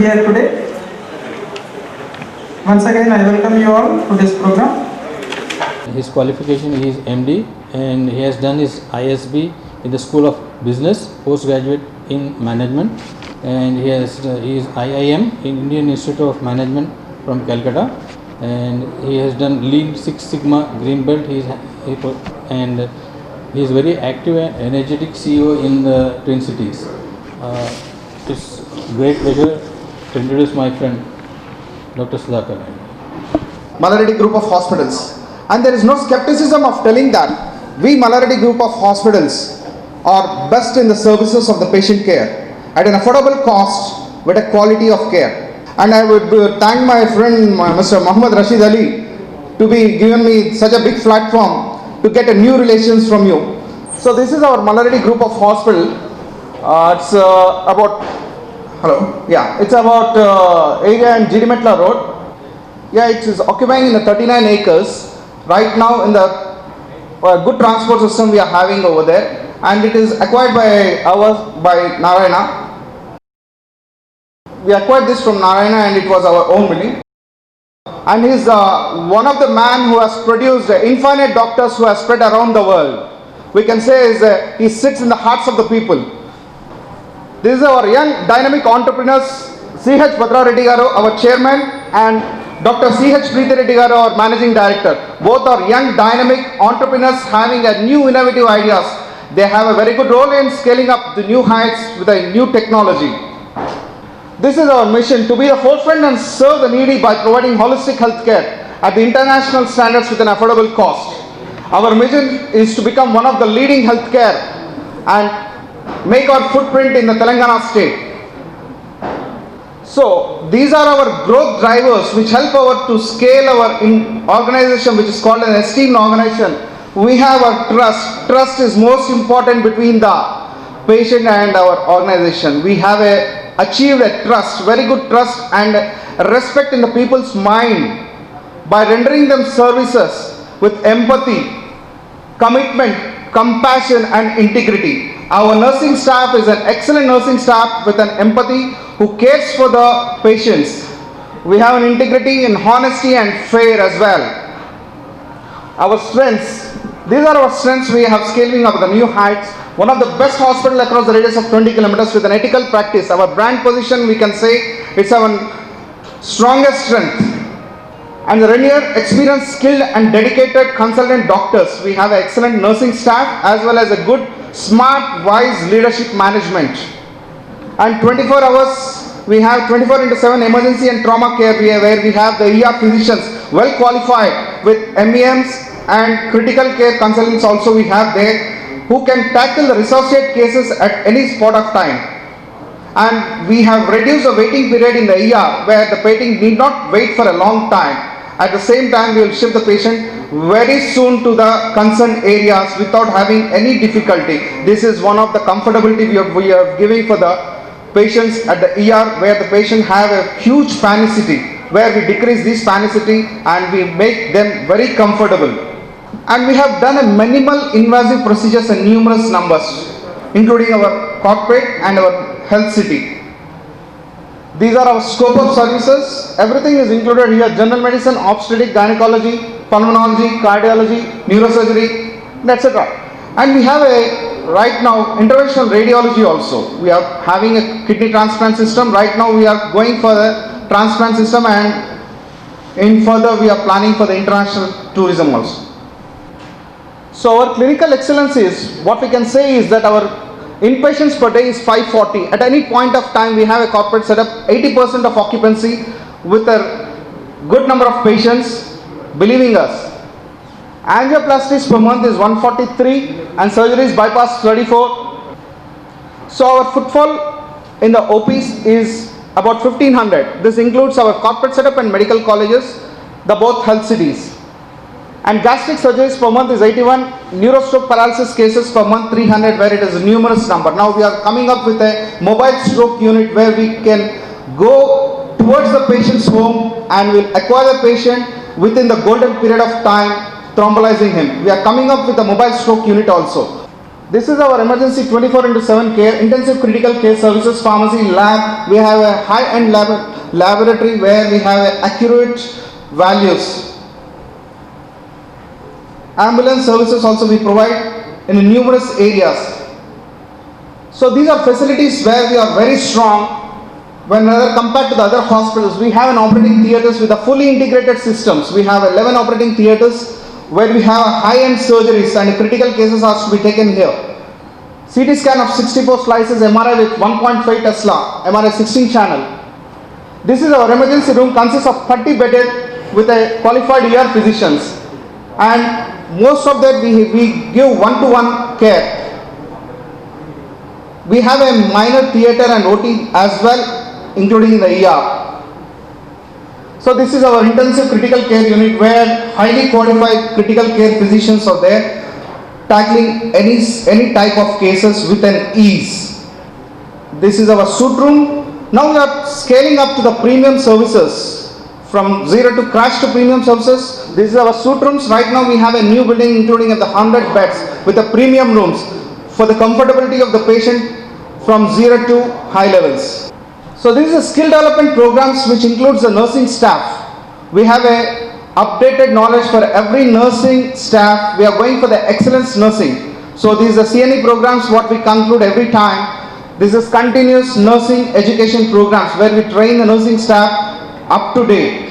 here today. Once again, I welcome you all to this program. His qualification is MD and he has done his ISB in the School of Business, postgraduate in Management, and he is IIM in Indian Institute of Management from Calcutta, and he has done Lean Six Sigma Green Belt. He is very active and energetic CEO in the Twin Cities. It's great pleasure to introduce my friend Dr. Sudhakar. Malaradi Group of Hospitals. And there is no skepticism of telling that we Malaradi Group of Hospitals are best in the services of the patient care at an affordable cost with a quality of care. And I would thank my friend Mr. Muhammad Rashid Ali to be given me such a big platform to get a new relations from you. So this is our Malaradi Group of Hospital. It's about area in Jirimetla Road. Yeah, it is occupying in the 39 acres. Right now in the good transport system we are having over there, and it is acquired by Narayana. We acquired this from Narayana and it was our own building. And he is one of the man who has produced infinite doctors who have spread around the world. We can say he sits in the hearts of the people. This is our young dynamic entrepreneurs, C.H. Bhadra Reddy Garu, our chairman, and Dr. C.H. Preeti Reddy Garu, our managing director. Both are young dynamic entrepreneurs having a new innovative ideas. They have a very good role in scaling up the new heights with a new technology. This is our mission, to be the forefront and serve the needy by providing holistic health care at the international standards with an affordable cost. Our mission is to become one of the leading healthcare and make our footprint in the Telangana state. So these are our growth drivers which help our to scale our organization, which is called an esteemed organization. We have a trust. Trust is most important between the patient and our organization. We have achieved a trust, very good trust and respect in the people's mind by rendering them services with empathy, commitment, compassion and integrity. Our nursing staff is an excellent nursing staff with an empathy who cares for the patients. We have an integrity in honesty and fair as well. Our strengths, these are our strengths. We have scaling up the new heights. One of the best hospital across the radius of 20 kilometers with an ethical practice. Our brand position, we can say it's our strongest strength. And the renewed, experienced, skilled and dedicated consultant doctors. We have an excellent nursing staff as well as a good, smart, wise leadership management. And 24 hours, we have 24/7 emergency and trauma care where we have the ER physicians well qualified with MEMs and critical care consultants also we have there who can tackle the resuscitate cases at any spot of time. And we have reduced the waiting period in the ER where the patient need not wait for a long time. At the same time, we will shift the patient very soon to the concerned areas without having any difficulty. This is one of the comfortability we are giving for the patients at the ER where the patient have a huge panicity, where we decrease this panicity and we make them very comfortable. And we have done a minimal invasive procedures in numerous numbers, including our corporate and our health city. These are our scope of services. Everything is included here: general medicine, obstetric, gynecology, pulmonology, cardiology, neurosurgery, etc. And we have right now interventional radiology also. We are having a kidney transplant system. Right now we are going for the transplant system, and in further we are planning for the international tourism also. So our clinical excellence is, what we can say is that our inpatients per day is 540. At any point of time we have a corporate setup, 80% of occupancy with a good number of patients believing us. Angioplasties per month is 143 and surgeries bypass 34. So our footfall in the OPs is about 1500. This includes our corporate setup and medical colleges, the both health cities. And gastric surgeries per month is 81, neurostroke paralysis cases per month 300, where it is a numerous number. Now we are coming up with a mobile stroke unit where we can go towards the patient's home and will acquire the patient within the golden period of time, thrombolizing him. We are coming up with a mobile stroke unit also. This is our emergency 24/7 care, intensive critical care services, pharmacy, lab. We have a high-end laboratory where we have accurate values. Ambulance services also we provide in numerous areas. So these are facilities where we are very strong. When compared to the other hospitals, we have an operating theatres with a fully integrated systems. We have 11 operating theatres where we have high-end surgeries and critical cases are to be taken here. CT scan of 64 slices, MRI with 1.5 Tesla, MRI 16 channel. This is our emergency room, consists of 30 bedded with a qualified ER physicians, and most of that we give one-to-one care. We have a minor theatre and OT as well, including in the ER. So this is our intensive critical care unit where highly qualified critical care physicians are there, tackling any type of cases with an ease. This is our suite room. Now we are scaling up to the premium services, from zero to crash to premium services. This is our suite rooms. Right now we have a new building including the 100 beds with the premium rooms for the comfortability of the patient from zero to high levels. So this is a skill development programs which includes the nursing staff. We have a updated knowledge for every nursing staff. We are going for the excellence nursing. So these are CNE programs what we conclude every time. This is continuous nursing education programs where we train the nursing staff up to date.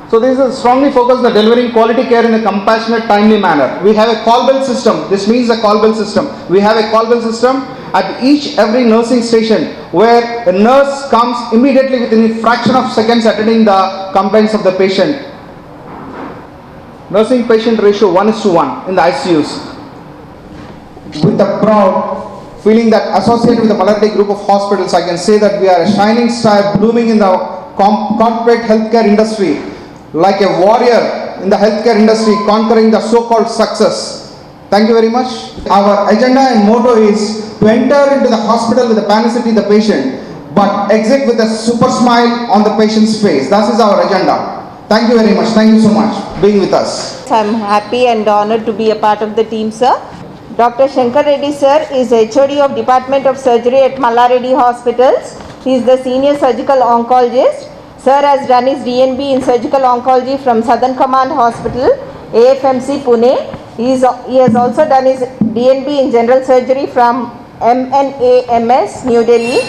So this is strongly focused on delivering quality care in a compassionate, timely manner. We have a call bell system. This means a call bell system. We have a call bell system at every nursing station where a nurse comes immediately within a fraction of seconds attending the complaints of the patient. Nursing patient ratio 1:1 in the ICUs. With a proud feeling that associated with the Malaradi group of hospitals, I can say that we are a shining star blooming in the corporate healthcare industry, like a warrior in the healthcare industry conquering the so-called success. Thank you very much. Our agenda and motto is to enter into the hospital with a panicity the patient, but exit with a super smile on the patient's face. That is our agenda. Thank you very much. Thank you so much for being with us. I'm happy and honored to be a part of the team, sir. Dr. Shankar Reddy, sir, is HOD of Department of Surgery at Malaradi Hospitals. He is the senior surgical oncologist. Sir has done his DNB in surgical oncology from Southern Command Hospital, AFMC, Pune. He has also done his DNB in general surgery from MNAMS, New Delhi.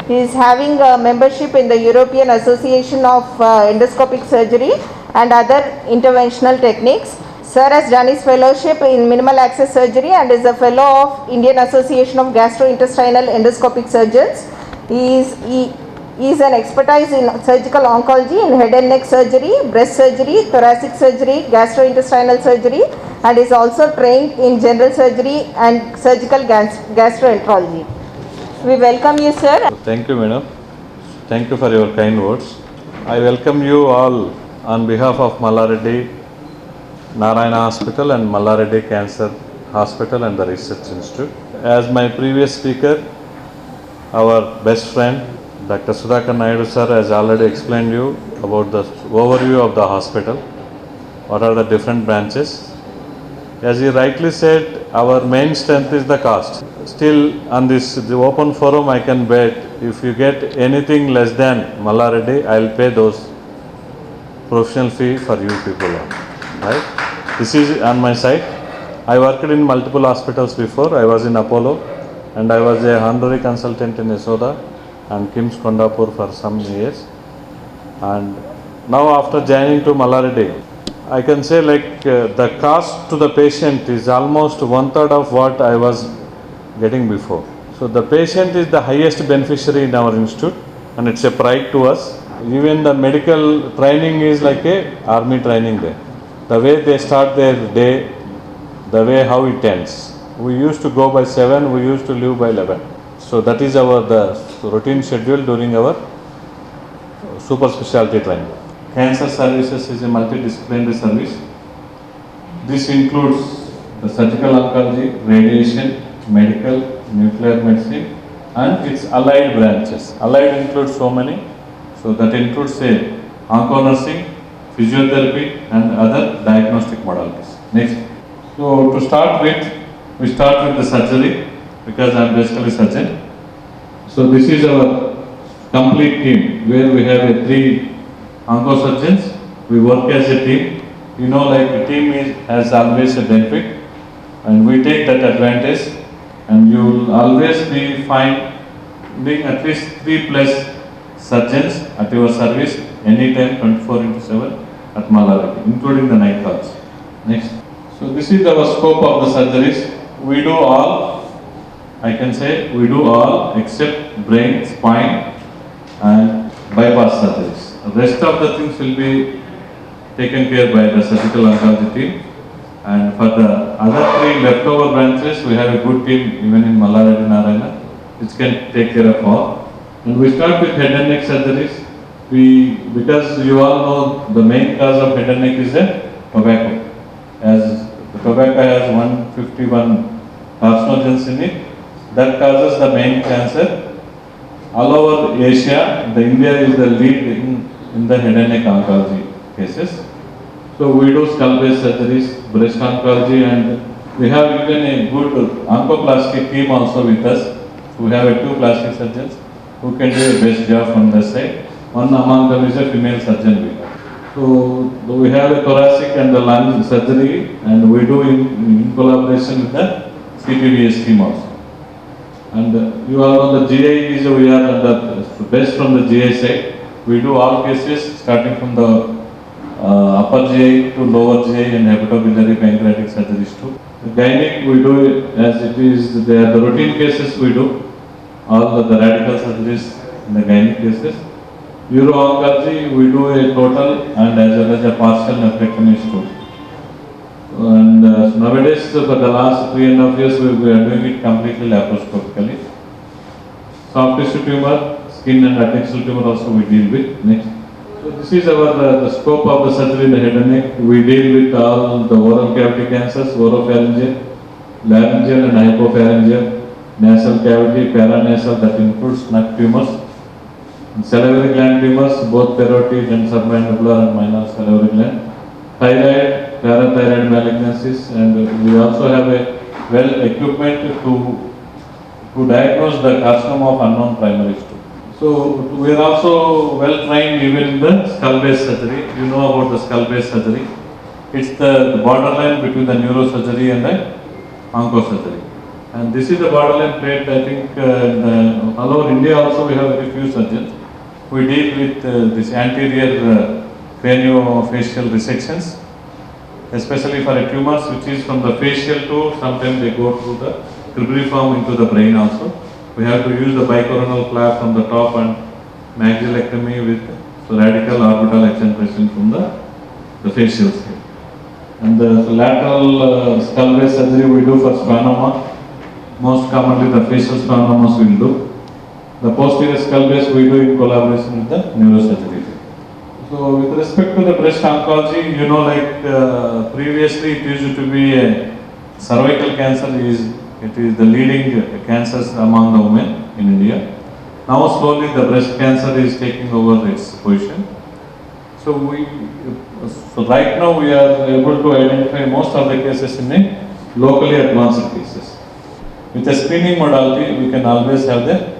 He is having a membership in the European Association of Endoscopic Surgery and other interventional techniques. Sir has done his fellowship in minimal access surgery and is a fellow of Indian Association of Gastrointestinal Endoscopic Surgeons. He is an expertise in surgical oncology, in head and neck surgery, breast surgery, thoracic surgery, gastrointestinal surgery, and is also trained in general surgery and surgical gastroenterology. We welcome you, sir. Thank you, madam. Thank you for your kind words. I welcome you all on behalf of Malaradi Narayana Hospital and Malaradi Cancer Hospital and the Research Institute. As my previous speaker, our best friend, Dr. Sudhakar Naidu sir has already explained you about the overview of the hospital. What are the different branches? As he rightly said, our main strength is the cost. Still, on the open forum, I can bet if you get anything less than Malaradi, I will pay those professional fee for you people. Right? This is on my side. I worked in multiple hospitals before. I was in Apollo and I was a honorary consultant in Yashoda and KIMS Kondapur for some years. And now after joining to Malaradi, I can say the cost to the patient is almost 1/3 of what I was getting before. So the patient is the highest beneficiary in our institute and it's a pride to us. Even the medical training is like a army training there. The way they start their day, the way how it ends. We used to go by 7, we used to leave by 11. So that is the routine schedule during our super specialty training. Cancer services is a multidisciplinary service. This includes the surgical oncology, radiation, medical, nuclear medicine and its allied branches. Allied includes so many. So that includes onco-nursing, physiotherapy and other diagnostic modalities. Next. So to start with, We start with the surgery because I am basically surgeon. So this is our complete team where we have a 3 oncosurgeons. We work as a team. You know, like a team has always a benefit, and we take that advantage. And you will always be finding at least 3 plus surgeons at your service anytime 24/7 at Mallareddy, including the night calls. Next. So this is our scope of the surgeries. We do all, I can say, we do all except brain, spine and bypass surgeries. The rest of the things will be taken care by the surgical oncology team. And for the other 3 leftover branches, we have a good team even in Mallareddy Narayana, which can take care of all. And we start with head and neck surgeries. Because you all know the main cause of head and neck is the tobacco. As the tobacco has 151 carcinogens in it, that causes the main cancer. All over Asia, India is the lead in the head and neck oncology cases. So we do skull-based surgeries, breast oncology, and we have even a good oncoplastic team also with us. We have 2 plastic surgeons who can do a best job from this side. One among them is a female surgeon we have. So we have a thoracic and the lung surgery, and we do in collaboration with the CTVS team also. And you all know the GI is, we are the best from the GI side. We do all cases starting from the upper GI to lower GI and hepatobiliary pancreatic surgeries too. The gynec we do as it is, they are the routine cases we do. All the radical surgeries in the gynec cases. Uro-oncology, we do a total and as well as a partial nephrectomy too. And nowadays, for the last 3.5 years, we are doing it completely laparoscopically. Soft tissue tumor, skin and adnexal tumor also we deal with. Next. So this is our the scope of the surgery in the head and neck. We deal with all the oral cavity cancers, oropharyngeal, laryngeal and hypopharyngeal, nasal cavity, paranasal, that includes neck tumors, and salivary gland tumors, both parotid and submandibular and minor salivary gland, thyroid, parathyroid malignancies, and we also have a well equipment to diagnose the carcinoma of unknown primaries too. So we are also well trained even in the skull-based surgery. You know about the skull-based surgery. It's the borderline between the neurosurgery and the oncosurgery. And this is the borderline plate. I think all over India also we have very few surgeons. We deal with this anterior craniofacial resections, especially for a tumors which is from the facial to sometimes they go through the cribriform into the brain also. We have to use the bicoronal flap from the top and maxillectomy with radical orbital excision from the facial skin. And the lateral skull-based surgery we do for schwannoma. Most commonly the facial schwannomas we will do. The posterior skull-based we do in collaboration with the neurosurgery. So with respect to the breast oncology, you know, like previously it used to be a cervical cancer it is the leading cancers among the women in India. Now slowly the breast cancer is taking over its position. So right now we are able to identify most of the cases in a locally advanced cases. With a screening modality, we can always have the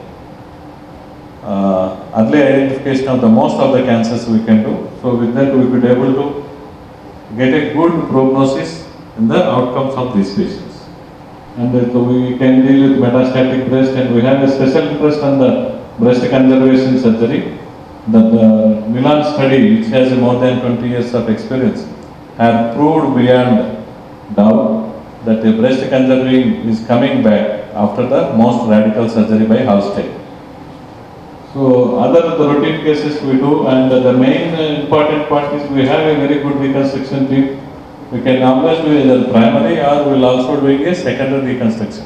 early identification of the most of the cancers we can do. So with that we could able to get a good prognosis in the outcomes of these patients. And so we can deal with metastatic breast, and we have a special interest on the breast conservation surgery. The Milan study, which has more than 20 years of experience, have proved beyond doubt that the breast conserving is coming back after the most radical surgery by Hallstein. So other the routine cases we do, and the main important part is we have a very good reconstruction team. We can always do either primary or we will also doing a secondary reconstruction.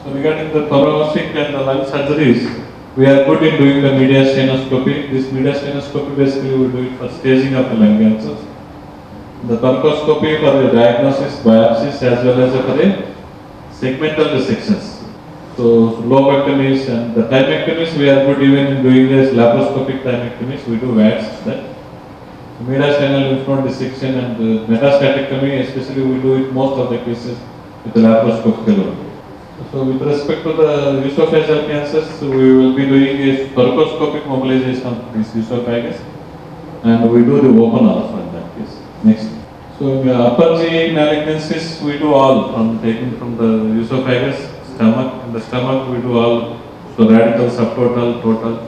So regarding the thoracic and the lung surgeries, we are good in doing the mediastinoscopy. This mediastinoscopy basically we do it for staging of the lung cancers. The thoracoscopy for the diagnosis, biopsies, as well as for the segmental dissections. So lobectomies and the thymectomies we are good even in doing this laparoscopic thymectomies. We do VATS, that mediastinal lymph node dissection, and metastatectomy especially we do it most of the cases with the laparoscopic alone. So with respect to the esophageal cancers, we will be doing a thoracoscopic mobilization of this esophagus, and we do the open also in that case. Next. So in the upper GI malignancies, we do all from taking from the esophagus, stomach. In the stomach, we do all, so radical, subtotal, total,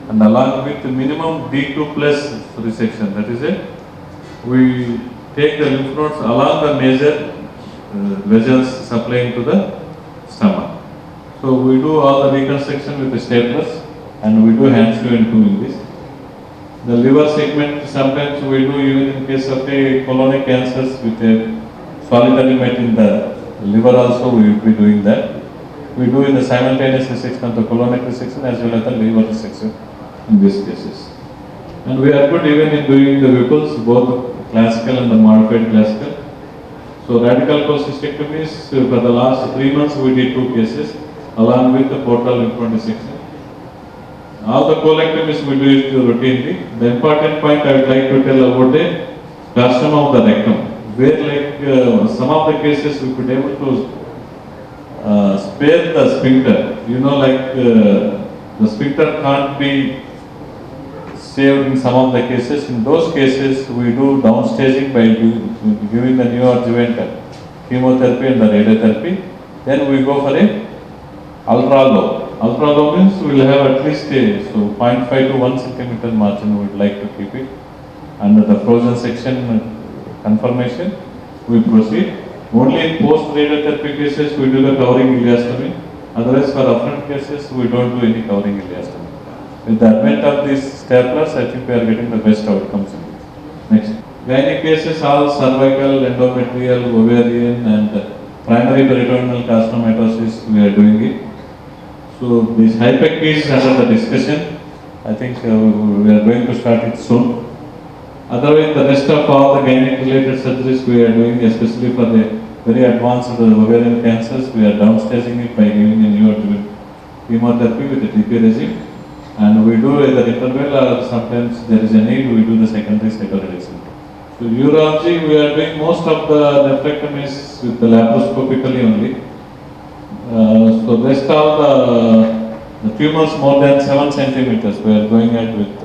and along with the minimum D2 plus resection. That is it. We take the lymph nodes along the major vessels supplying to the stomach. So we do all the reconstruction with the staplers, and we do hands to end in this. The liver segment, sometimes we do even in case of a colonic cancers with a solitary met in the liver also, we will be doing that. We do in the simultaneous resection of the colonic resection as well as the liver resection in these cases. And we are good even in doing the Whipples, both classical and the modified classical. So radical cholecystectomies, for the last 3 months we did 2 cases along with the portal lymph node dissection. All the colectomies we do it routinely. The important point I would like to tell about the carcinoma of the rectum, where like some of the cases we could able to spare the sphincter. You know, like the sphincter can't be saved in some of the cases. In those cases, we do downstaging by giving the neoadjuvant chemotherapy and the radiotherapy. Then we go for a ultra low. Ultra low means we will have at least a 0.5 to 1 centimeter margin. We would like to keep it. Under the frozen section confirmation, we proceed. Only in post radiotherapy cases we do the covering ileostomy. Otherwise, for upfront cases, we don't do any covering ileostomy. With the advent of these staplers, I think we are getting the best outcomes in this. Next. Gynae cases, all cervical, endometrial, ovarian, and primary peritoneal carcinomatosis, we are doing it. So this HIPEC is under the discussion. I think we are going to start it soon. Otherwise, the rest of all the gynec related surgeries we are doing, especially for the very advanced ovarian cancers, we are downstaging it by giving a neoadjuvant chemotherapy with the TP regime. And we do either interval or sometimes there is a need, we do the secondary cytoreduction. So urology, we are doing most of the nephrectomies with the laparoscopically only. So rest of the tumors more than 7 centimeters, we are going at with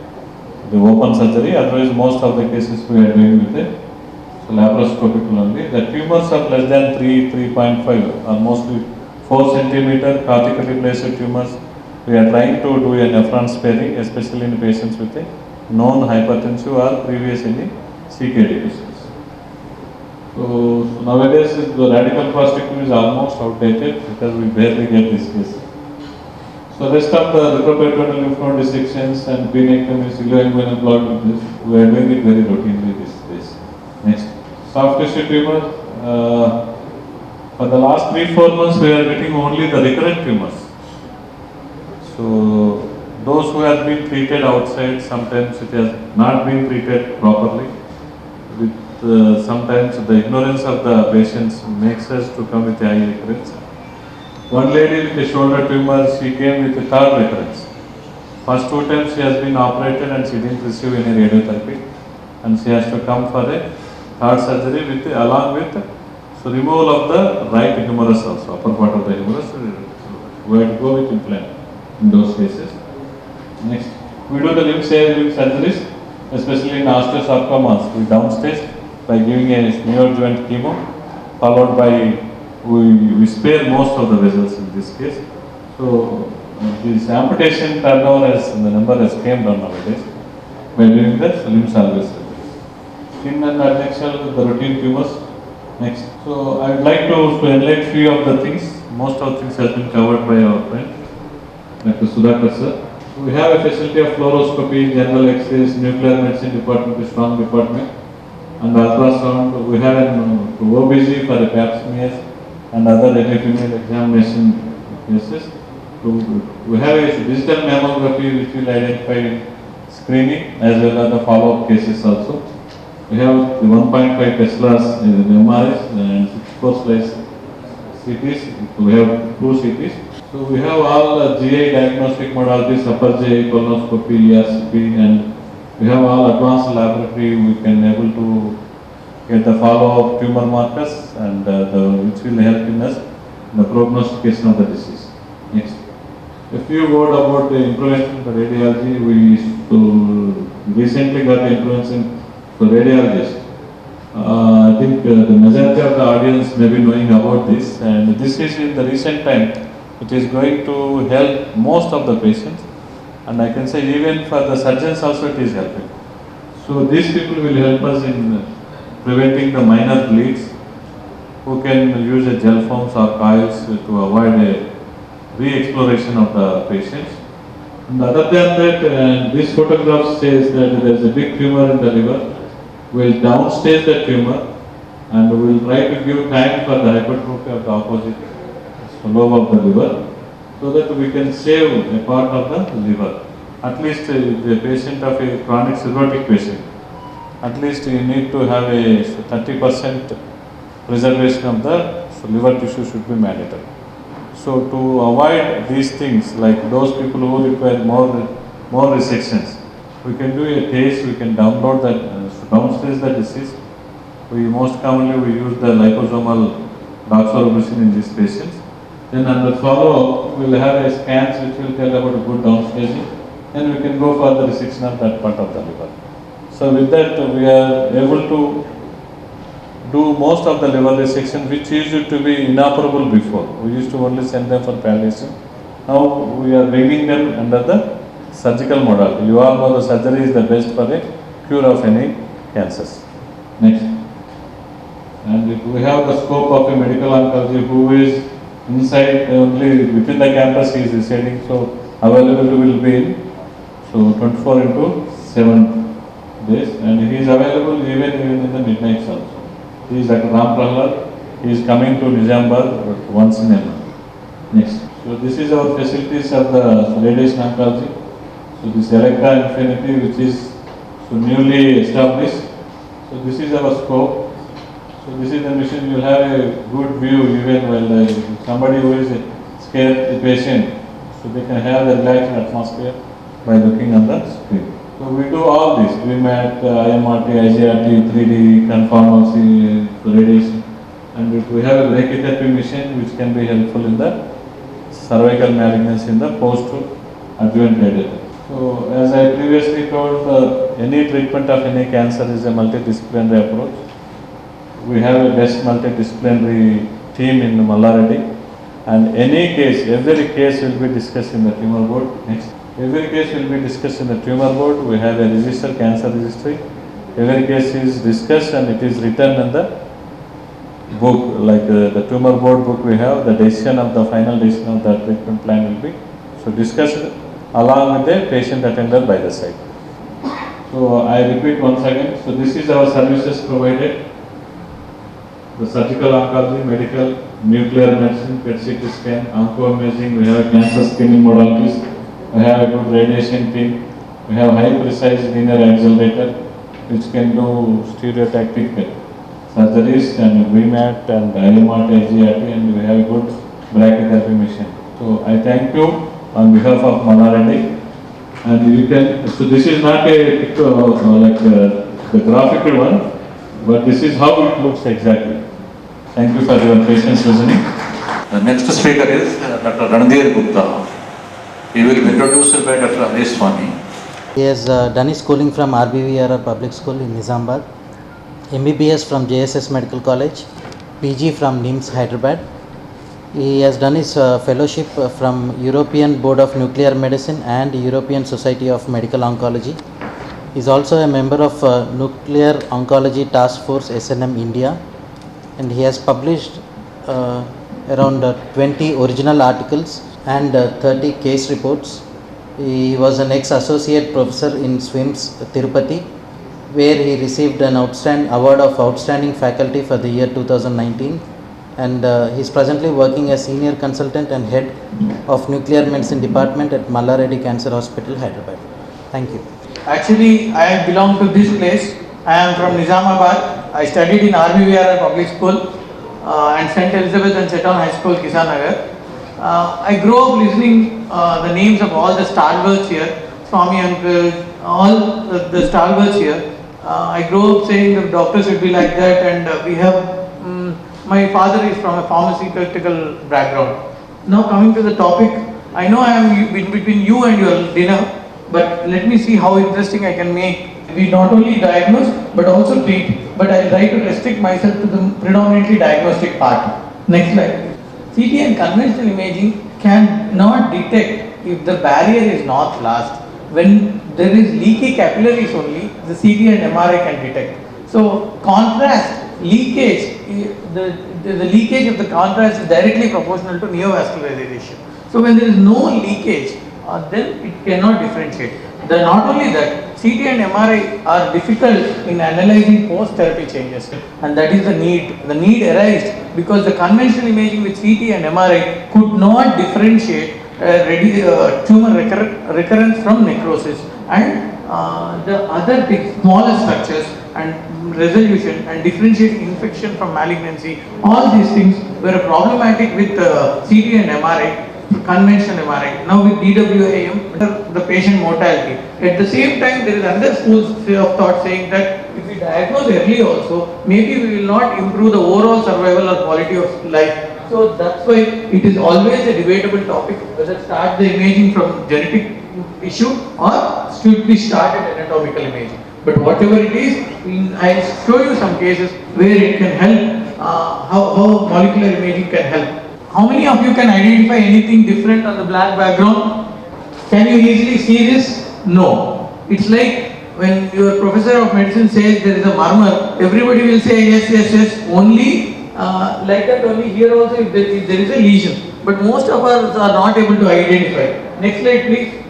the open surgery. Otherwise, most of the cases we are doing with the laparoscopical only. The tumors of less than 3.5 are mostly 4 centimeter cortically placed tumors. We are trying to do a nephron sparing, especially in patients with a known hypertensive or previous any CKD disease. So nowadays the radical prostatectomy is almost outdated because we barely get this case. So rest of the retroperitoneal lymph node dissections and penectomies, ileoinguinal blood, we are doing it very routinely these days. Next, soft tissue tumor. For the last 3-4 months, we are getting only the recurrent tumors. So those who have been treated outside, sometimes it has not been treated properly. With sometimes the ignorance of the patients makes us to come with high recurrence. One lady with a shoulder tumor, she came with a 3rd recurrence. First 2 times she has been operated and she didn't receive any radiotherapy, and she has to come for a 3rd surgery with along with removal of the right humerus also, upper part of the humerus. We have to go with implant in those cases. Next, we do the limb saving surgeries, especially in osteosarcomas. We downstage by giving a neoadjuvant chemo, followed by we spare most of the vessels in this case. So this amputation turnover the number has came down nowadays by doing the limb salvage surgery. Skin and adnexal, the routine tumors. Next, so I would like to highlight few of the things. Most of the things have been covered by our friend Dr. Sudhakar sir. We have a facility of fluoroscopy, general X-rays, nuclear medicine department, a strong department, and ultrasound. We have an OBG for the pap smears and other female examination cases. So we have a digital mammography which will identify screening as well as the follow-up cases also. We have the 1.5 Tesla's MRIs and 64 slice CTs. We have 2 CTs. So we have all GI diagnostic modalities, upper GI, colonoscopy, ERCP, and we have all advanced laboratory. We can able to get the follow-up tumor markers and which will help in us in the prognostication of the disease. Next. A few words about the implementation for radiology. We recently got the implementation for radiologists. I think the majority of the audience may be knowing about this, and this is in the recent time. It is going to help most of the patients, and I can say even for the surgeons also it is helping. So these people will help us in preventing the minor bleeds, who can use a gel forms or coils to avoid a re-exploration of the patients. And other than that, this photograph says that there is a big tumor in the liver. We will downstage the tumor and we will try to give time for the hypertrophy of the opposite lobe of the liver, so that we can save a part of the liver. At least the patient of a chronic cirrhotic patient, at least you need to have a 30% preservation of the liver tissue should be mandatory. So to avoid these things, like those people who require more resections, we can do a test, we can download that, downstage the disease. Most commonly we use the liposomal doxorubicin in these patients. Then under follow-up, we will have a scans which will tell about a good downstaging, and we can go for the resection of that part of the liver. So with that, we are able to do most of the liver resection, which used to be inoperable before. We used to only send them for palliation. Now we are bringing them under the surgical modality. You all know the surgery is the best for a cure of any cancers. Next. And we have the scope of a medical oncology who is inside only within the campus he is residing, so available will be so 24/7 days, and he is available even in the midnights also. He is Dr. Ram Prahlad. He is coming to Nizamabad once in a month. Next. So this is our facilities of the radiation oncology. So this Electra Infinity, which is so newly established. So this is our scope. So this is the machine. You will have a good view even while somebody who is scared the patient, so they can have the relaxed atmosphere by looking on the screen. So we do all this. We met IMRT, IGRT, 3D, conformal radiation, and we have a brachytherapy machine which can be helpful in the cervical malignancy in the post-adjuvant radiation. So as I previously told, any treatment of any cancer is a multidisciplinary approach. We have a best multidisciplinary team in Mallareddy, and every case will be discussed in the tumor board. Next. Every case will be discussed in the tumor board. We have a register, cancer registry. Every case is discussed and it is written in the book, like the tumor board book we have. The final decision of the treatment plan will be so discussed along with the patient attended by the side. So I repeat once again. So this is our services provided. The surgical oncology, medical, nuclear medicine, PET-CT scan, onco-imaging. We have cancer screening modalities. We have a good radiation team. We have high precise linear accelerator which can do stereotactic surgeries and VMAT and IMRT, IGRT, and we have a good brachytherapy machine. So I thank you on behalf of Mallareddy, and you can. So this is not a the graphical one, but this is how it looks exactly. Thank you for your patience listening. The next speaker is Dr. Ranadhir Gupta. He will be introduced by Dr. Adesh Swami. He has done his schooling from RBVRR Public School in Nizamabad, MBBS from JSS Medical College, PG from NIMS Hyderabad. He has done his fellowship from European Board of Nuclear Medicine and European Society of Medical Oncology. He is also a member of Nuclear Oncology Task Force SNM India, and he has published around 20 original articles and 30 case reports. He was an ex-associate professor in SWIMS Tirupati, where he received an award of outstanding faculty for the year 2019, and he is presently working as senior consultant and head of nuclear medicine department at Mallareddy Cancer Hospital, Hyderabad. Thank you. Actually, I belong to this place. I am from Nizamabad. I studied in RBVRR Public School and St. Elizabeth and Seton High School, Kisanagar. I grew up listening the names of all the stalwarts here, Swami uncle, all the stalwarts here. I grew up saying the doctors should be like that, and we have, my father is from a pharmaceutical background. Now coming to the topic, I know I am in between you and your dinner, but let me see how interesting I can make. We not only diagnose but also treat, but I try to restrict myself to the predominantly diagnostic part. Next slide. CT and conventional imaging cannot detect if the barrier is not flashed. When there is leaky capillaries only, the CT and MRI can detect. So contrast, leakage, the leakage of the contrast is directly proportional to neovascularization. So when there is no leakage, then it cannot differentiate. Not only that, CT and MRI are difficult in analyzing post-therapy changes, and that is the need. The need arises because the conventional imaging with CT and MRI could not differentiate tumor recurrence from necrosis and the other big smaller structures and resolution and differentiating infection from malignancy. All these things were problematic with CT and MRI. Conventional MRI. Now with DWAM, the patient mortality. At the same time, there is another schools of thought saying that if we diagnose early also, maybe we will not improve the overall survival or quality of life. So that's why it is always a debatable topic whether start the imaging from genetic issue or should we start at anatomical imaging. But whatever it is, I show you some cases where it can help, how molecular imaging can help. How many of you can identify anything different on the black background? Can you easily see this? No. It's like when your professor of medicine says there is a murmur, everybody will say yes, yes, yes, only like that only here also if there is a lesion. But most of us are not able to identify. Next slide please.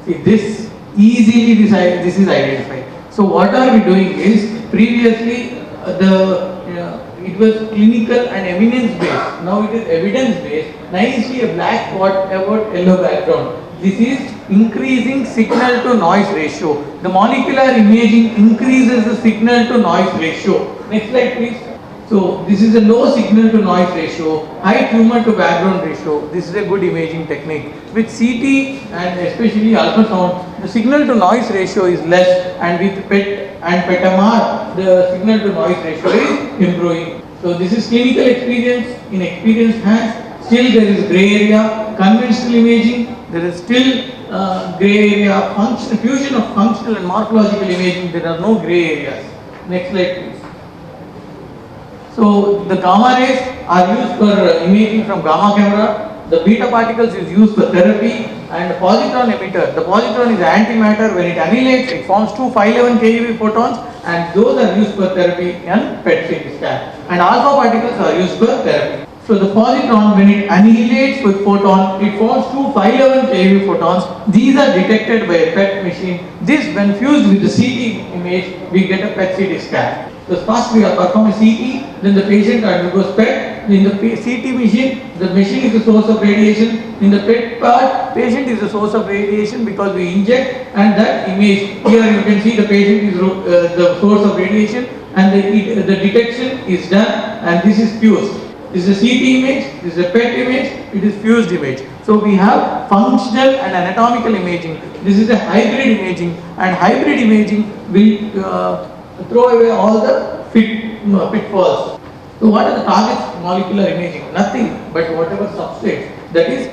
See this, easily this is identified. So what are we doing is, previously it was clinical and evidence based. Now it is evidence based. Nicely a black spot about yellow background. This is increasing signal to noise ratio. The molecular imaging increases the signal to noise ratio. Next slide please. So this is a low signal to noise ratio, high tumor to background ratio. This is a good imaging technique. With CT and especially ultrasound, the signal to noise ratio is less, and with PET and PET-MR, the signal to noise ratio is improving. So this is clinical experience in experienced hands. Still there is grey area. Conventional imaging, there is still grey area. Fusion of functional and morphological imaging, there are no grey areas. Next slide please. So the gamma rays are used for imaging from gamma camera. The beta particles is used for therapy, and the positron emitter. The positron is antimatter. When it annihilates, it forms two 511 keV photons, and those are used for therapy and PET CT scan. And alpha particles are used for therapy. So the positron, when it annihilates with photon, it forms two 511 keV photons. These are detected by a PET machine. This, when fused with the CT image, we get a PET CT scan. So first we perform a CT, then the patient undergoes PET. In the CT machine, the machine is the source of radiation. In the PET part, patient is the source of radiation because we inject, and that image, here you can see the patient is the source of radiation, and the detection is done, and this is fused. This is a CT image, this is a PET image, it is fused image. So we have functional and anatomical imaging. This is a hybrid imaging, and hybrid imaging will throw away all the pitfalls. So what are the targets of molecular imaging? Nothing but whatever substrates, that is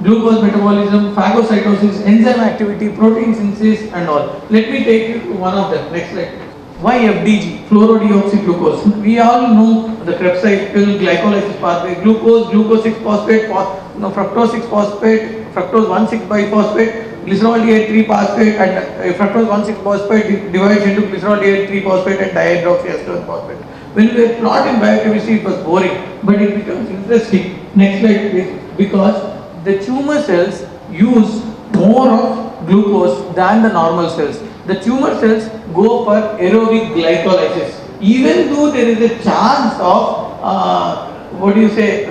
glucose metabolism, phagocytosis, enzyme activity, protein synthesis and all. Let me take you to one of them. Next slide. Why FDG, fluorodeoxyglucose? We all know the Krebs cycle, glycolysis pathway, glucose 6-phosphate, fructose 6-phosphate, fructose 1,6-biphosphate, glycerol D3-phosphate, and fructose 1,6-phosphate divides into glycerol D3-phosphate and dihydroxyacetone phosphate. When we were taught in biochemistry, it was boring, but it becomes interesting. Next slide please. Because the tumor cells use more of glucose than the normal cells. The tumor cells go for aerobic glycolysis. Even though there is a chance of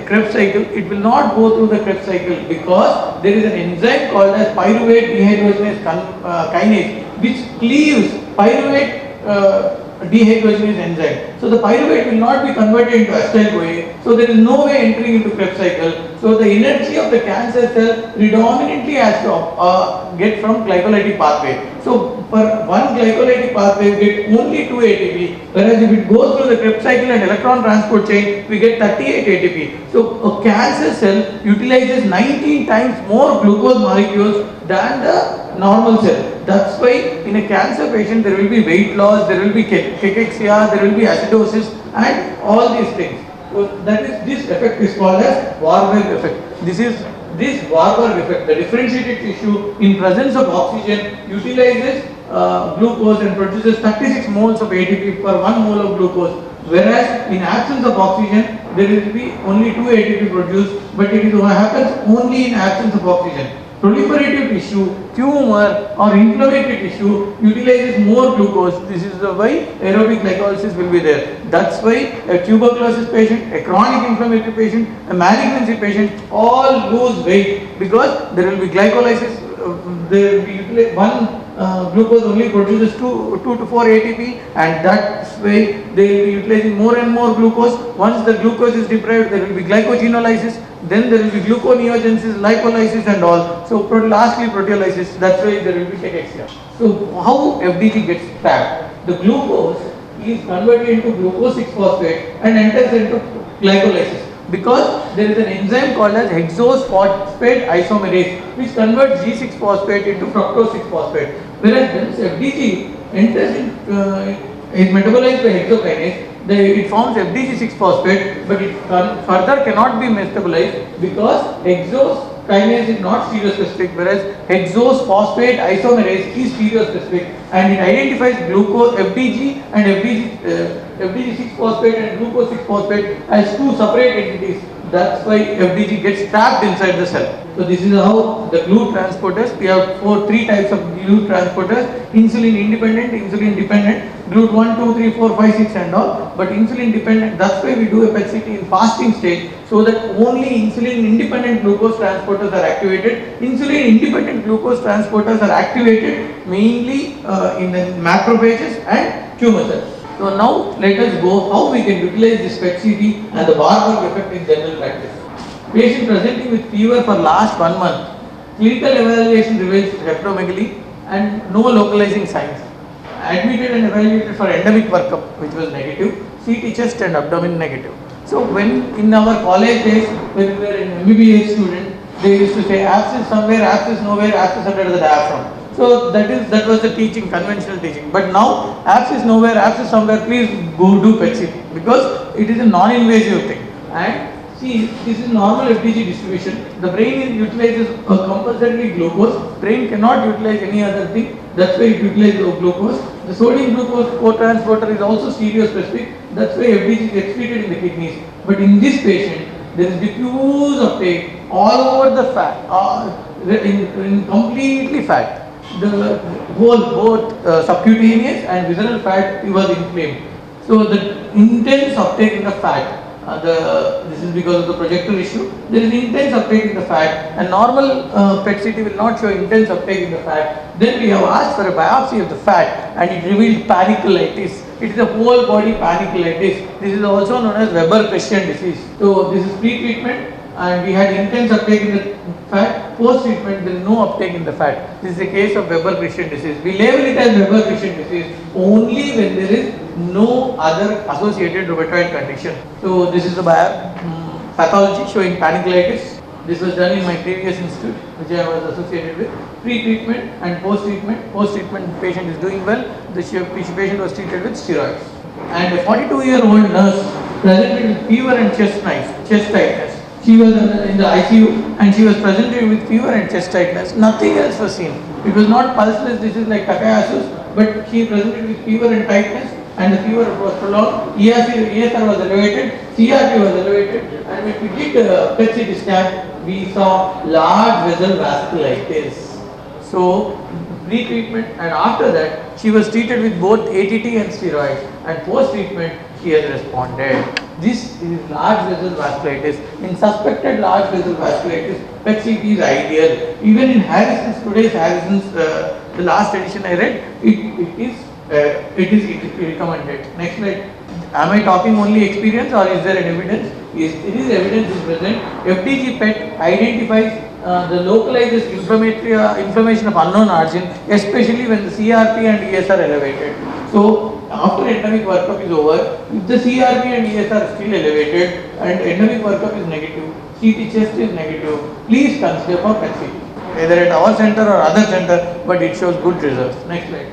Krebs cycle, it will not go through the Krebs cycle because there is an enzyme called as pyruvate dehydrogenase kinase which cleaves pyruvate dehydrogenase enzyme. So the pyruvate will not be converted into acetyl-CoA. So there is no way entering into Krebs cycle. So the energy of the cancer cell predominantly has to get from glycolytic pathway. So for one glycolytic pathway we get only 2 ATP, whereas if it goes through the Krebs cycle and electron transport chain, we get 38 ATP. So a cancer cell utilizes 19 times more glucose molecules than the normal cell. That's why in a cancer patient there will be weight loss, there will be cachexia, there will be acidosis and all these things. So this effect is called as Warburg effect. This Warburg effect, the differentiated tissue in presence of oxygen utilizes glucose and produces 36 moles of ATP per 1 mole of glucose, whereas in absence of oxygen there will be only 2 ATP produced, but it happens only in absence of oxygen. Proliferative tissue, tumor or inflammatory tissue utilizes more glucose. This is why aerobic glycolysis will be there. That's why a tuberculosis patient, a chronic inflammatory patient, a malignancy patient all lose weight because there will be glycolysis. There will be one glucose only produces 2 to 4 ATP, and that way they will be utilizing more and more glucose. Once the glucose is deprived, there will be glycogenolysis. Then there will be gluconeogenesis, lipolysis and all. So lastly proteolysis, that's why there will be cachexia. So how FDG gets trapped? The glucose is converted into glucose 6-phosphate and enters into glycolysis because there is an enzyme called as hexose phosphate isomerase which converts G6-phosphate into fructose 6-phosphate. Whereas when FDG enters in, is metabolized by hexokinase, it forms FDG6-phosphate, but it further cannot be metabolized because hexose kinase is not stereospecific, whereas hexose phosphate isomerase is stereospecific, and it identifies glucose FDG and FDG6-phosphate and glucose 6-phosphate as two separate entities. That's why FDG gets trapped inside the cell. So this is how the GLUT transporters, we have three types of GLUT transporters: insulin independent, insulin dependent, GLUT 1, 2, 3, 4, 5, 6 and all. But insulin dependent, that's why we do a PET-CT in fasting stage, so that only insulin independent glucose transporters are activated. Insulin independent glucose transporters are activated mainly in the macrophages and tumor cells. So now let us go how we can utilize this PET-CT and the Warburg effect in general practice. Patient presenting with fever for last 1 month, clinical evaluation reveals hepatomegaly and no localizing signs. Admitted and evaluated for endemic workup which was negative, CT chest and abdomen negative. So when in our college days, when we were an MBBS student, they used to say abscess somewhere, abscess nowhere, abscess under the diaphragm. So that was the teaching, conventional teaching. But now abscess nowhere, abscess somewhere, please go do PET-CT because it is a non-invasive thing. And see, this is normal FDG distribution. The brain utilizes compulsorily glucose. Brain cannot utilize any other thing. That's why it utilizes glucose. The sodium glucose co-transporter is also stereospecific. That's why FDG is excreted in the kidneys. But in this patient, there is diffuse uptake all over the fat, in completely fat. The whole, both subcutaneous and visceral fat was inflamed. So the intense uptake in the fat, this is because of the projector issue. There is intense uptake in the fat, and normal PET-CT will not show intense uptake in the fat. Then we have asked for a biopsy of the fat, and it revealed paniculitis. It is a whole body paniculitis. This is also known as Weber-Christian disease. So this is pre-treatment, and we had intense uptake in the fat. Post-treatment, there is no uptake in the fat. This is a case of Weber-Christian disease. We label it as Weber-Christian disease only when there is no other associated rheumatoid condition. So this is the pathology showing paniculitis. This was done in my previous institute, which I was associated with. Pre-treatment and post-treatment. Post-treatment, patient is doing well. The patient was treated with steroids. And a 42-year-old nurse presented with fever and chest tightness. She was in the ICU and she was presented with fever and chest tightness. Nothing else was seen. It was not pulseless disease like Takayasu, but she presented with fever and tightness, and the fever was prolonged. ESR was elevated, CRP was elevated, and when we did PET-CT scan, we saw large vessel vasculitis. So pre-treatment and after that, she was treated with both ATT and steroids, and post-treatment she has responded. This is large vessel vasculitis. In suspected large vessel vasculitis, PET-CT is ideal. Even in Harrison's, today's Harrison's, the last edition I read, it is it is recommended. Next slide. Am I talking only experience or is there an evidence? Yes, it is evidence is present. FDG PET identifies the localizes inflammation of unknown origin, especially when the CRP and ES are elevated. So after endemic workup is over, if the CRP and ES are still elevated and endemic workup is negative, CT chest is negative, please consider for PET CT. Either at our center or other center, but it shows good results. Next slide.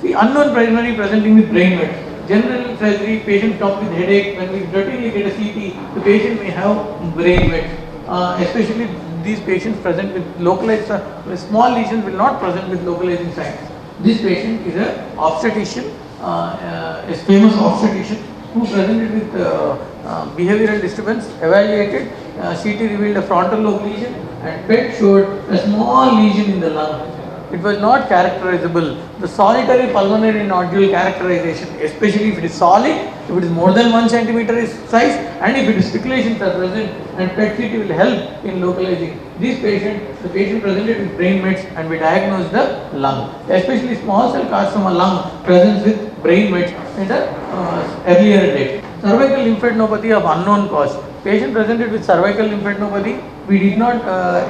See, unknown primary presenting with brain wet. General surgery, patient comes with headache. When we routinely get a CT, the patient may have brain wet. Especially these patients present with localized, small lesions will not present with localizing signs. This patient is a obstetrician, a famous obstetrician who presented with behavioral disturbance, evaluated, CT revealed a frontal lobe lesion and PET showed a small lesion in the lung. It was not characterizable. The solitary pulmonary nodule characterization, especially if it is solid, if it is more than 1 centimeter in size, and if it is speculations are present, and PET CT will help in localizing. This patient, the patient presented with brain mets and we diagnosed the lung. Especially small cell carcinoma lung presents with brain mets in the earlier date. Cervical lymphadenopathy of unknown cause. Patient presented with cervical lymphadenopathy. We did not,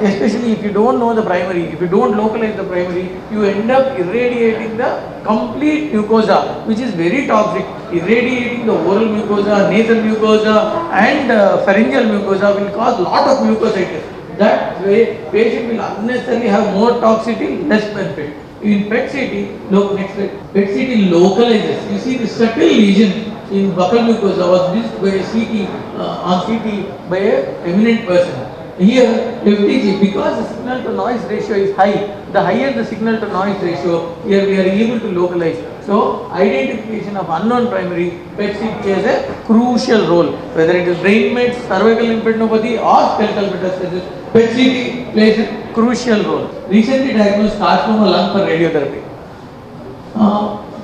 especially if you don't know the primary, if you don't localize the primary, you end up irradiating the complete mucosa, which is very toxic. Irradiating the oral mucosa, nasal mucosa and pharyngeal mucosa will cause lot of mucositis. That way, patient will unnecessarily have more toxicity, less benefit. In PET CT, look next slide. PET CT localizes. You see the subtle lesion in buccal mucosa was missed by a CT on CT by a eminent person. Here FDG, because the signal to noise ratio is high, the higher the signal to noise ratio, here we are able to localize. So identification of unknown primary, PET CT has a crucial role, whether it is brain mets, cervical lymphadenopathy or skeletal metastasis, PET CT plays a crucial role. Recently diagnosed carcinoma lung for radiotherapy.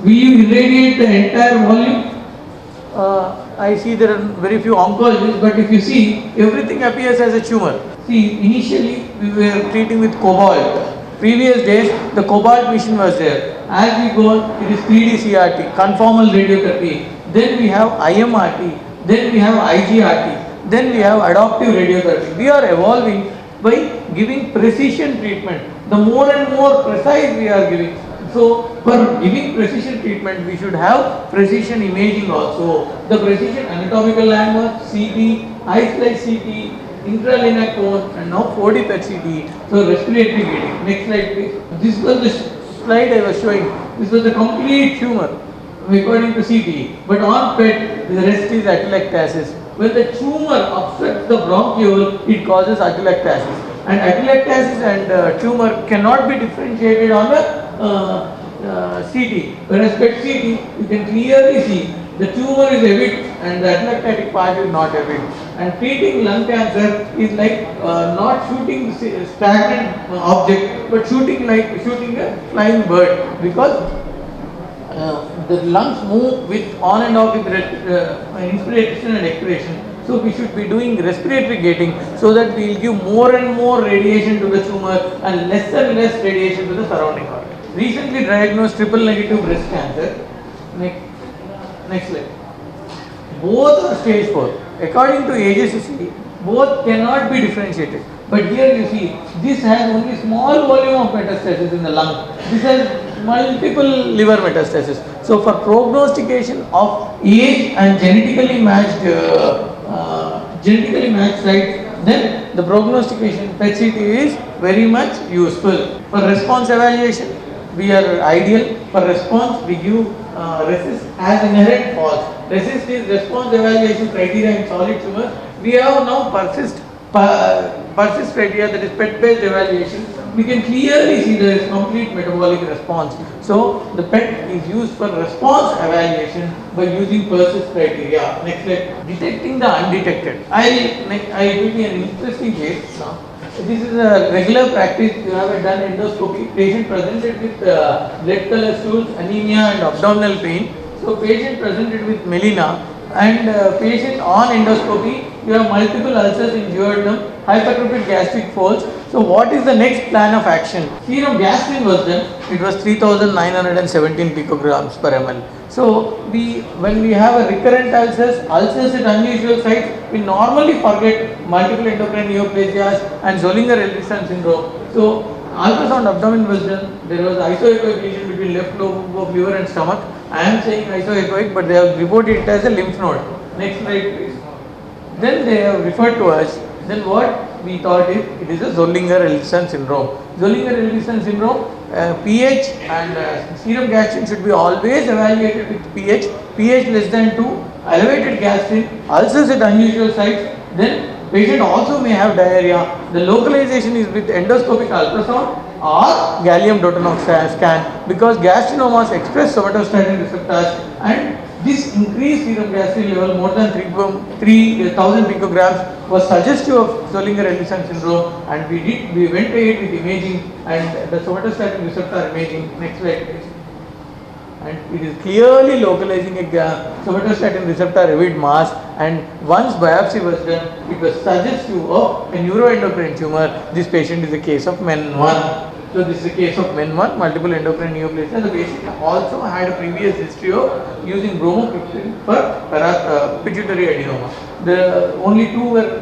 Will you irradiate the entire volume? I see there are very few oncologists, but if you see, everything appears as a tumor. See, initially we were treating with cobalt. Previous days, the cobalt machine was there. As we go on, it is 3D CRT, conformal radiotherapy. Then we have IMRT. Then we have IGRT. Then we have adaptive radiotherapy. We are evolving by giving precision treatment. The more and more precise we are giving. So, for giving precision treatment, we should have precision imaging also. The precision anatomical landmark, CT, iSlice CT, intralinear cone, and now 4D PET CT. So, respiratory gating. Next slide, please. This was the slide I was showing. This was the complete tumor according to CT. But on PET, the rest is atelectasis. When the tumor obstructs the bronchiole, it causes atelectasis. And atelectasis and tumor cannot be differentiated on the CT. Whereas PET CT, you can clearly see the tumor is evident and the atelectatic part is not evident. And treating lung cancer is like not shooting stagnant object, but shooting a flying bird, because the lungs move with on and off with inspiration and expiration. So we should be doing respiratory gating so that we will give more and more radiation to the tumor and less radiation to the surrounding organ. Recently diagnosed triple negative breast cancer. Next slide. Both are stage 4. According to AJCC, both cannot be differentiated. But here you see, this has only small volume of metastasis in the lung. This has multiple liver metastasis. So for prognostication of age and genetically matched sites, then the prognostication PET CT is very much useful. For response evaluation, we are ideal. For response, we give RECIST as inherent false. RECIST is response evaluation criteria in solid tumors. We have now persist criteria, that is PET based evaluation. We can clearly see there is complete metabolic response. So the PET is used for response evaluation by using persist criteria. Next slide. Detecting the undetected. I will be an interesting case now. This is a regular practice. You have done endoscopy. Patient presented with red color stools, anemia and abdominal pain. So patient presented with melena. and patient on endoscopy, you have multiple ulcers in duodenum, hypertrophic gastric folds. So what is the next plan of action? Serum gastrin was done, it was 3917 picograms per ml. So when we have a recurrent ulcers at unusual sites, we normally forget multiple endocrine neoplasias and Zollinger-Ellison syndrome. So ultrasound abdomen was done, there was isoechoic lesion between left lobe of liver and stomach. I am saying isoechoic, but they have reported it as a lymph node. Next slide please. Then they have referred to us, then what we thought is it is a Zollinger-Ellison syndrome. Zollinger-Ellison syndrome, pH and serum gastrin should be always evaluated with pH less than 2, elevated gastrin, ulcers at unusual sites, then patient also may have diarrhea. The localization is with endoscopic ultrasound or gallium dotanox scan, because gastrinomas express somatostatin receptors, and this increased serum gastrin level more than 3000 picograms was suggestive of Zollinger-Ellison syndrome, and we went ahead with imaging and the somatostatin receptor imaging. Next slide please. And it is clearly localizing a somatostatin receptor avid mass, and once biopsy was done, it was suggestive of a neuroendocrine tumor. This patient is a case of MEN1. So this is a case of MEN1, multiple endocrine neoplasia. The patient also had a previous history of using bromocriptine for pituitary adenoma. The only two were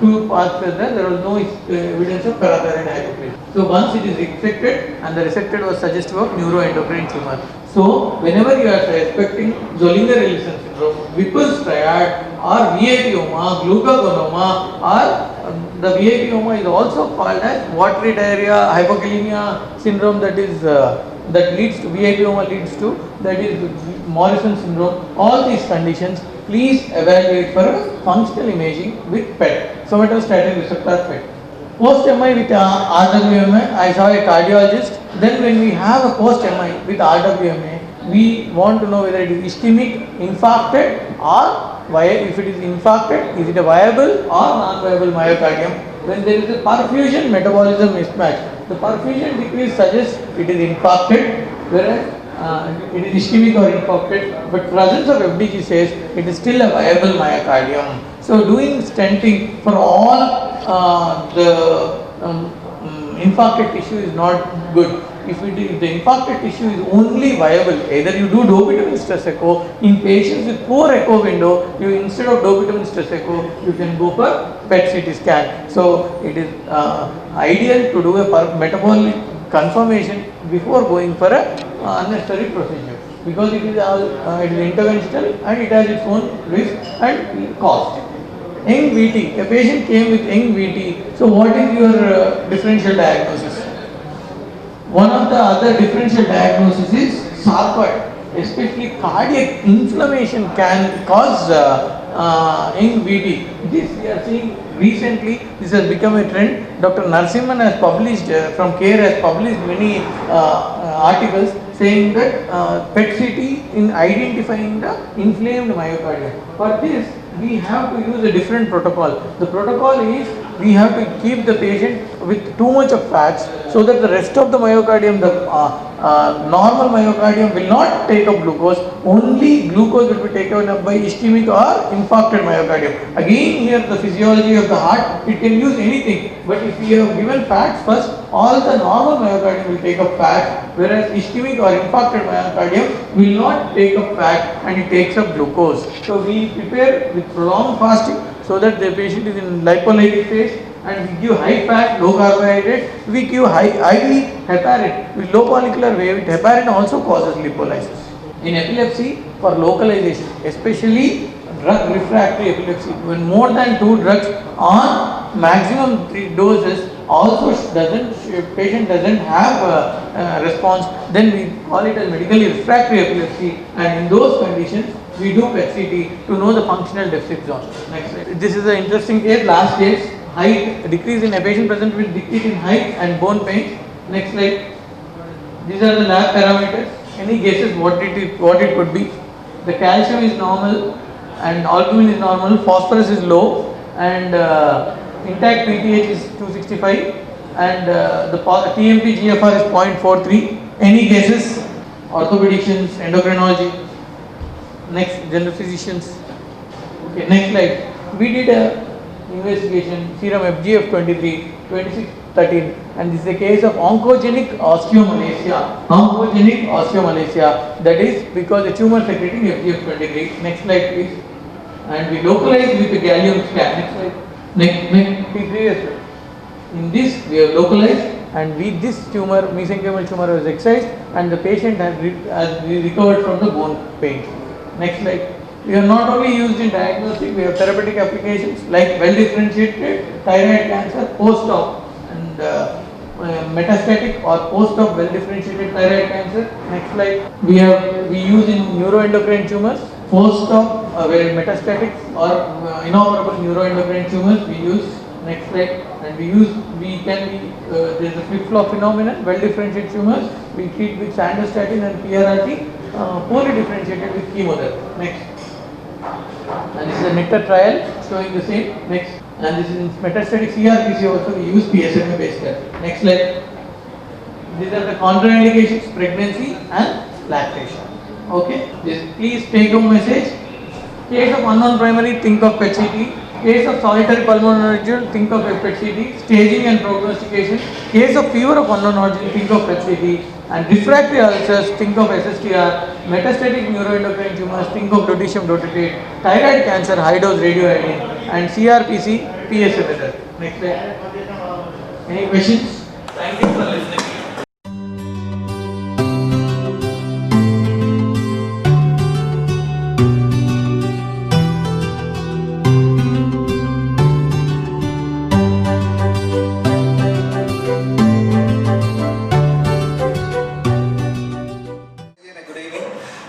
two parts were there was no evidence of parathyroid hypoplasia. So once it is resected, and the resected was suggestive of neuroendocrine tumor. So whenever you are suspecting Zollinger-Ellison syndrome, Whipple's triad or VIPoma, glucagonoma, or the VIPoma is also called as watery diarrhea, hypokalemia syndrome, that is that leads to VIPoma leads to, that is Morrison syndrome. All these conditions, please evaluate for functional imaging with PET, somatostatin receptor PET. Post-MI with RWMA, I saw a cardiologist. Then when we have a post-MI with RWMA, we want to know whether it is ischemic, infarcted, or if it is infarcted, is it a viable or non-viable myocardium. When there is a perfusion metabolism mismatch, the perfusion decrease suggests it is infarcted, whereas it is ischemic or infarcted, but presence of FDG says it is still a viable myocardium. So doing stenting for all the infarcted tissue is not good. If the infarcted tissue is only viable, either you do dopamine stress echo. In patients with poor echo window, you instead of dopamine stress echo, you can go for PET CT scan. So it is ideal to do a metabolic confirmation before going for a unnecessary procedure, because it is interventional and it has its own risk and cost. Young VT, a patient came with young VT. So what is your differential diagnosis? One of the other differential diagnoses is sarcoid, especially cardiac inflammation can cause young VT. This we are seeing recently, this has become a trend. Dr. Narasimhan has published, from CARE has published many articles saying that PET CT in identifying the inflamed myocardium. For this, we have to use a different protocol. The protocol is we have to keep the patient with too much of fats, so that the rest of the myocardium, the normal myocardium will not take up glucose, only glucose will be taken up by ischemic or infarcted myocardium. Again here the physiology of the heart, it can use anything, but if we have given fats first, all the normal myocardium will take up fat, whereas ischemic or infarcted myocardium will not take up fat and it takes up glucose. So we prepare with prolonged fasting so that the patient is in lipolytic phase, and we give high fat, low carbohydrate, we give IV heparin with low molecular weight. Heparin also causes lipolysis. In epilepsy, for localization, especially drug refractory epilepsy, when more than 2 drugs on maximum 3 doses also patient doesn't have a response, then we call it as medically refractory epilepsy, and in those conditions we do PET CT to know the functional deficit zone. Next slide. This is an interesting case, last case, height decrease in a patient present with decrease in height and bone pain. Next slide. These are the lab parameters. Any guesses what it could be? The calcium is normal and albumin is normal, phosphorus is low, and intact PTH is 265, and the TMP GFR is 0.43. Any guesses? Orthopedicians, endocrinology. Next, general physicians. Okay, next slide. We did a investigation, serum FGF 23, 2613, and this is a case of oncogenic osteomalacia. Oncogenic osteomalacia, that is because the tumor secreting FGF 23. Next slide, please. And we localized with the gallium scan. Next slide. Previous slide. In this, we have localized, and with this tumor, mesenchymal tumor was excised, and the patient has recovered from the bone pain. Next slide. We are not only used in diagnostic, we have therapeutic applications like well differentiated thyroid cancer, post-op and metastatic or post-op well differentiated thyroid cancer. Next slide. We use in neuroendocrine tumors, post-op where metastatic or inoperable neuroendocrine tumors we use. Next slide. And there's a flip-flop phenomenon, well differentiated tumors we treat with sandostatin and PRRT, poorly differentiated with chemotherapy. Next. And this is a NECTAR trial showing the same. Next. And this is in metastatic CRPC also we use PSMA based therapy. Next slide. These are the contraindications, pregnancy and lactation. Okay. Please take home message. Case of unknown primary, think of PET-CT. Case of solitary pulmonary nodule, think of PET-CT. Staging and prognostication. Case of fever of unknown origin, think of PET-CT. And refractory ulcers, think of SSTR. Metastatic neuroendocrine tumors, think of lutetium dotatate. Thyroid cancer, high dose radioiodine. And CRPC, PSMA. Next slide. Any questions? Thank you for listening.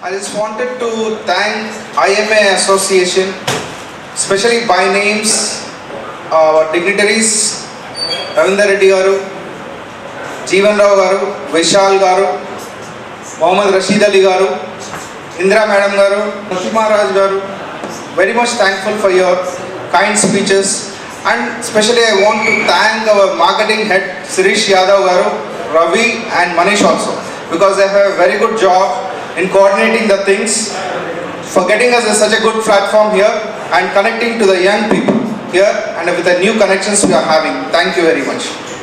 I just wanted to thank IMA Association, especially by names, our dignitaries, Ravindra Reddy Garu, Jeevan Rao Garu, Vishal Garu, Mohammad Rashid Ali Garu, Indra Madam Garu, Narasimha Raj Garu. Very much thankful for your kind speeches, and especially I want to thank our marketing head Sirish Yadav Garu, Ravi and Manish also, because they have a very good job in coordinating the things, for getting us such a good platform here and connecting to the young people here and with the new connections we are having. Thank you very much.